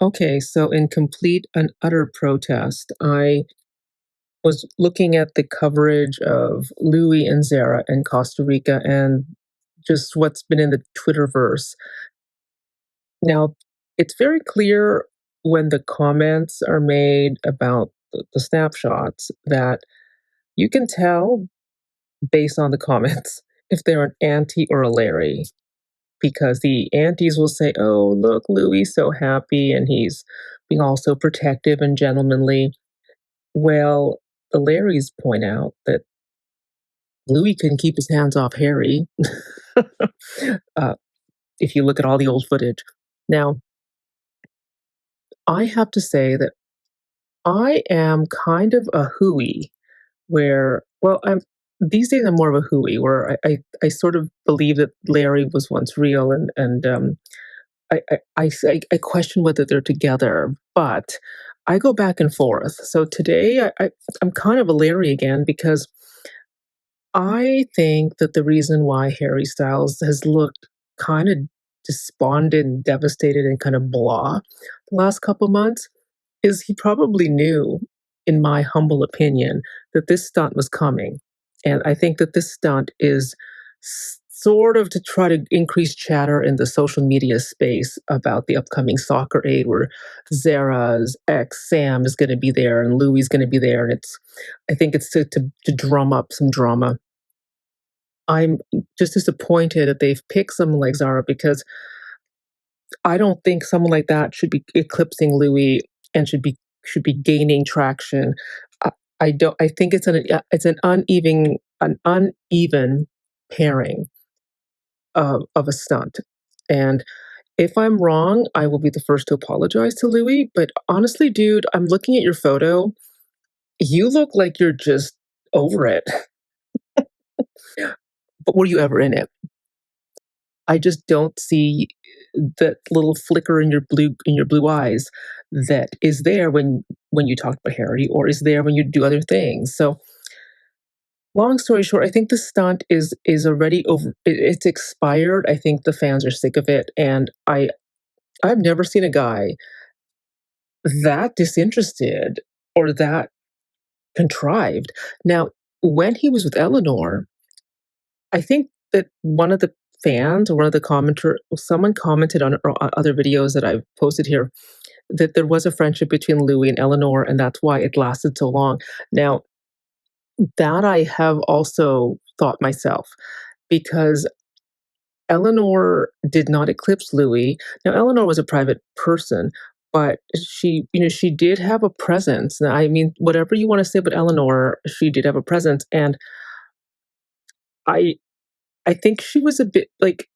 Okay, so in complete and utter protest, I was looking at the coverage of Louis and Zara in Costa Rica and just what's been in the Twitterverse. Now, it's very clear when the comments are made about the snapshots that you can tell based on the comments if they're an auntie or a Larry. Because the aunties will say, "Oh, look, Louis so happy and he's being all so protective and gentlemanly." Well, the Larrys point out that Louis couldn't keep his hands off Harry. uh, if you look at all the old footage. Now, I have to say that I am kind of a hooey where, well, I'm these days I'm more of a hooey where I sort of believe that Larry was once real and I question whether they're together, but I go back and forth. So today I'm kind of a Larry again because I think that the reason why Harry Styles has looked kind of despondent, devastated, and kind of blah the last couple months is he probably knew, in my humble opinion, that this stunt was coming. And I think that this stunt is sort of to try to increase chatter in the social media space about the upcoming soccer aid where Zara's ex Sam is going to be there and Louis is going to be there. And I think it's to drum up some drama. I'm just disappointed that they've picked someone like Zara because I don't think someone like that should be eclipsing Louis and should be gaining traction. I, I don't. I think it's an uneven pairing of a stunt. And if I'm wrong, I will be the first to apologize to Louis. But honestly, dude, I'm looking at your photo. You look like you're just over it. But were you ever in it? I just don't see that little flicker in your blue eyes that is there when you talk about Harry or is there when you do other things. So long story short, I think the stunt is already over. It's expired. I think the fans are sick of it, and I've never seen a guy that disinterested or that contrived. Now, when he was with Eleanor, I think that one of the fans or one of the someone commented on other videos that I've posted here that there was a friendship between Louis and Eleanor, and that's why it lasted so long. Now, that I have also thought myself because Eleanor did not eclipse Louis. Now, Eleanor was a private person, but she did have a presence. Now, I mean, whatever you want to say about Eleanor, she did have a presence, and I I think she was a bit like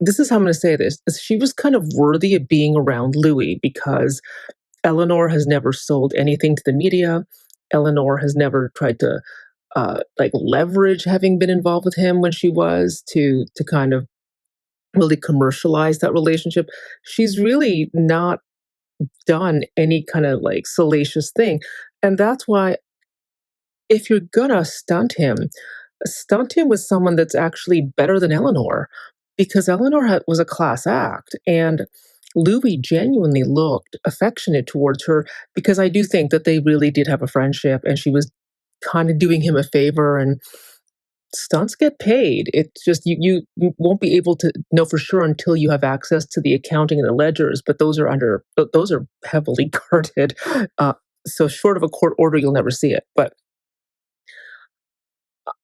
this is how I'm going to say this. She was kind of worthy of being around Louis because Eleanor has never sold anything to the media. Eleanor has never tried to like leverage having been involved with him when she was to kind of really commercialize that relationship. She's really not done any kind of like salacious thing. And that's why if you're gonna stunt him with someone that's actually better than Eleanor, because Eleanor was a class act, and Louis genuinely looked affectionate towards her because I do think that they really did have a friendship, and she was kind of doing him a favor. And stunts get paid. It's just you won't be able to know for sure until you have access to the accounting and the ledgers, but those are heavily guarded. Uh, so short of a court order, you'll never see it. But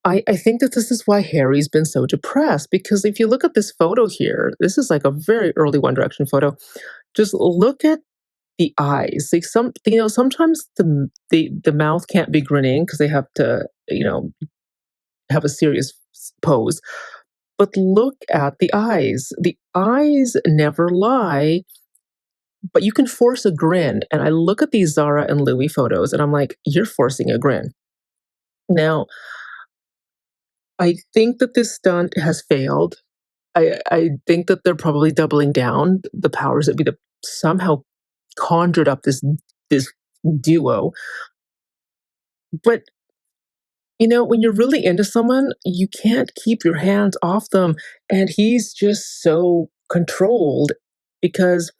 I think that this is why Harry's been so depressed because if you look at this photo here, this is like a very early One Direction photo. Just look at the eyes. Like sometimes the mouth can't be grinning because they have to have a serious pose. But look at the eyes. The eyes never lie, but you can force a grin. And I look at these Zara and Louis photos and I'm like, you're forcing a grin. Now, I think that this stunt has failed. I think that they're probably doubling down. The powers that be that somehow conjured up this duo. But when you're really into someone, you can't keep your hands off them. And he's just so controlled. because,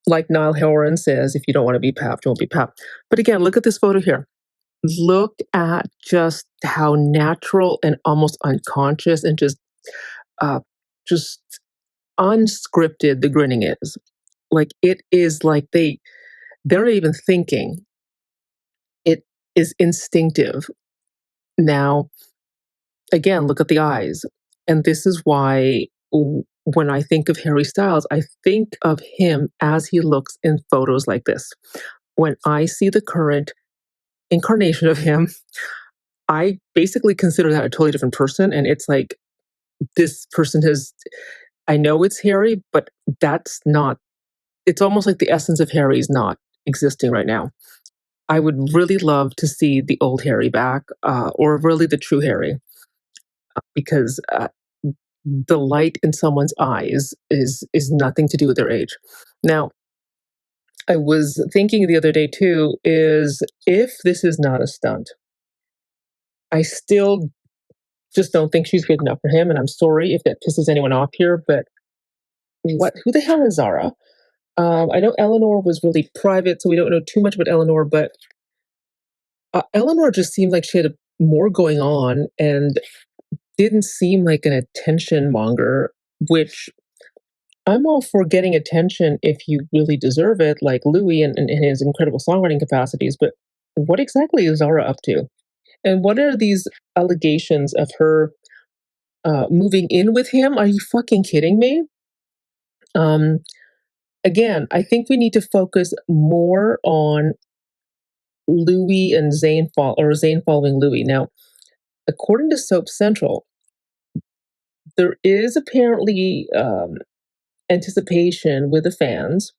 like Niall Horan says, if you don't want to be Pap, don't be Pap. But again, look at this photo here. Look at just how natural and almost unconscious and uh, just unscripted the grinning is. Like it is like they're not even thinking. It is instinctive. Now, again, look at the eyes. And this is why when I think of Harry Styles, I think of him as he looks in photos like this. When I see the current incarnation of him, I basically consider that a totally different person. And it's like this person has, I know it's Harry, but that's not, it's almost like the essence of Harry is not existing right now. I would really love to see the old Harry back, or really the true Harry, because the light in someone's eyes is nothing to do with their age. Now, I was thinking the other day too, is if this is not a stunt, I still just don't think she's good enough for him. And I'm sorry if that pisses anyone off here, but who the hell is Zara? I know Eleanor was really private, so we don't know too much about Eleanor, but Eleanor just seemed like she had more going on and didn't seem like an attention monger, which I'm all for getting attention if you really deserve it, like Louis and his incredible songwriting capacities. But what exactly is Zara up to? And what are these allegations of her moving in with him? Are you fucking kidding me? Um, Again, I think we need to focus more on Louis and Zayn following Louis. Now, according to Soap Central, there is apparently anticipation with the fans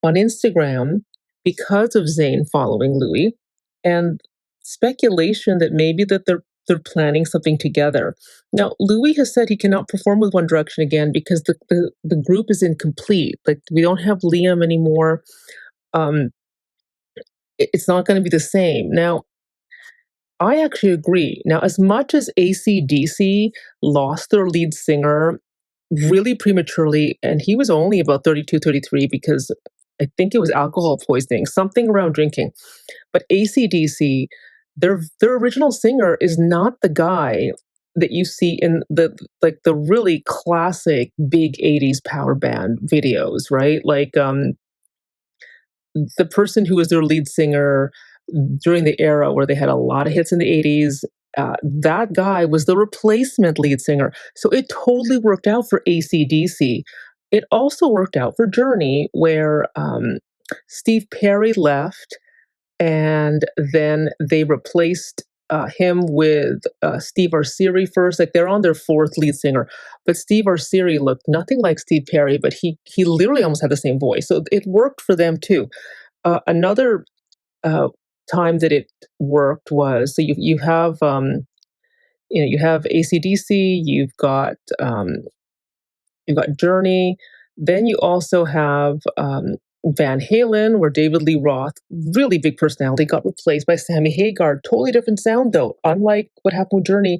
on Instagram because of Zayn following Louis, and speculation that maybe that they're planning something together. Now, Louis has said he cannot perform with One Direction again because the group is incomplete. Like we don't have Liam anymore. Um, it's not going to be the same. Now, I actually agree. Now, as much as AC/DC lost their lead singer really prematurely, and he was only about 32, 33, because I think it was alcohol poisoning, something around drinking. But AC/DC, their original singer is not the guy that you see in the really classic big 80s power band videos, right? Like the person who was their lead singer during the era where they had a lot of hits in the 80s, that guy was the replacement lead singer. So it totally worked out for AC/DC. It also worked out for Journey, where Steve Perry left, and then they replaced him with Steve Arceri first. Like they're on their fourth lead singer, but Steve Arceri looked nothing like Steve Perry, but he literally almost had the same voice. So it worked for them too. Another uh, time that it worked was, so you have you have AC/DC, you've got Journey, then you also have Van Halen, where David Lee Roth, really big personality, got replaced by Sammy Hagar. Totally different sound though. Unlike what happened with Journey,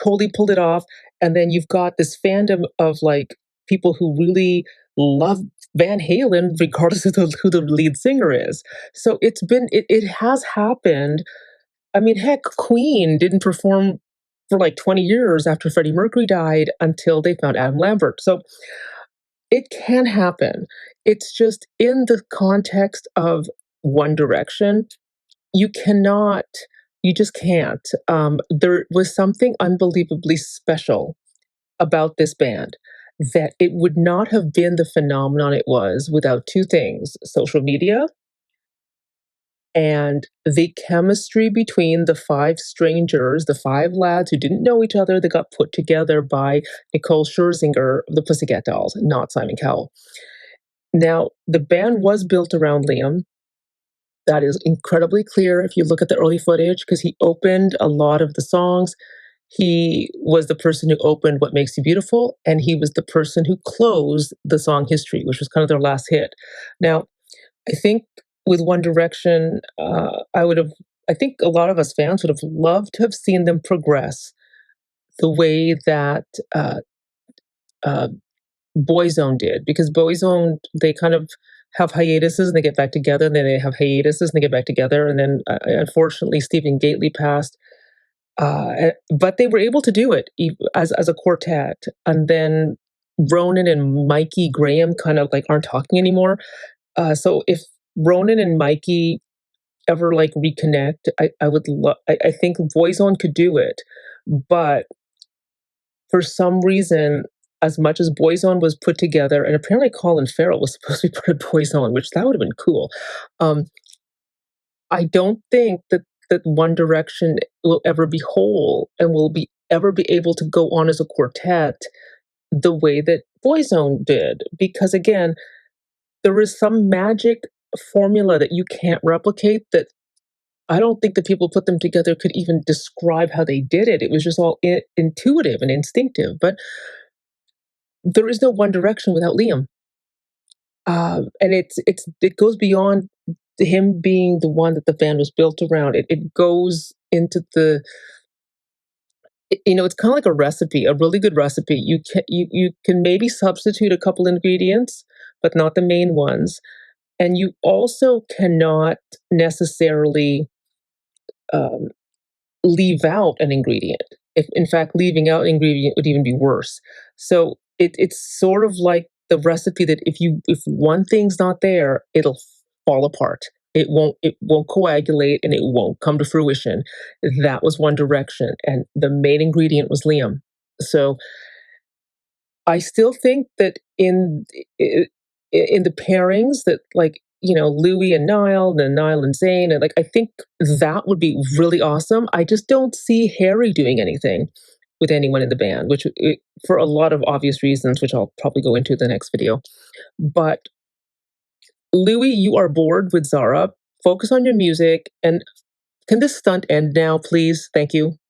totally pulled it off. And then you've got this fandom of like people who really love Van Halen, regardless of who the lead singer is. So it has happened. I mean, heck, Queen didn't perform for like 20 years after Freddie Mercury died until they found Adam Lambert. So it can happen. It's just in the context of One Direction, you cannot, you just can't. There was something unbelievably special about this band that it would not have been the phenomenon it was without two things: social media and the chemistry between the five strangers, the five lads who didn't know each other, that got put together by Nicole Scherzinger of the Pussycat Dolls, not Simon Cowell. Now, the band was built around Liam. That is incredibly clear if you look at the early footage, because he opened a lot of the songs. He was the person who opened What Makes You Beautiful, and he was the person who closed the song History, which was kind of their last hit. Now, I think with One Direction, I think a lot of us fans would have loved to have seen them progress the way that uh, Boyzone did, because Boyzone, they kind of have hiatuses and they get back together, and then they have hiatuses and they get back together, and then, unfortunately, Stephen Gately passed, but they were able to do it as a quartet, and then Ronan and Mikey Graham kind of, like, aren't talking anymore, so if Ronan and Mikey ever, like, reconnect, I would love. I think Boyzone could do it, but for some reason, as much as Boyzone was put together, and apparently Colin Farrell was supposed to be part of Boyzone, which that would have been cool. Um, I don't think that One Direction will ever be whole and will be ever be able to go on as a quartet the way that Boyzone did, because again, there is some magic formula that you can't replicate that I don't think the people who put them together could even describe how they did it. It was just all intuitive and instinctive. But there is no One Direction without Liam, and it goes beyond him being the one that the band was built around. It goes into it's kind of like a recipe, a really good recipe. You can maybe substitute a couple ingredients, but not the main ones, and you also cannot necessarily um, leave out an ingredient. If in fact leaving out an ingredient would even be worse. So it's sort of like the recipe that if one thing's not there, it'll fall apart. It won't coagulate and it won't come to fruition. That was One Direction, and the main ingredient was Liam. So I still think that in the pairings that, like, Louis and Niall, then Niall and Zayn, and, like, I think that would be really awesome. I just don't see Harry doing anything with anyone in the band, which for a lot of obvious reasons, which I'll probably go into the next video. But Louis, you are bored with Zara. Focus on your music, and can this stunt end now, please? Thank you.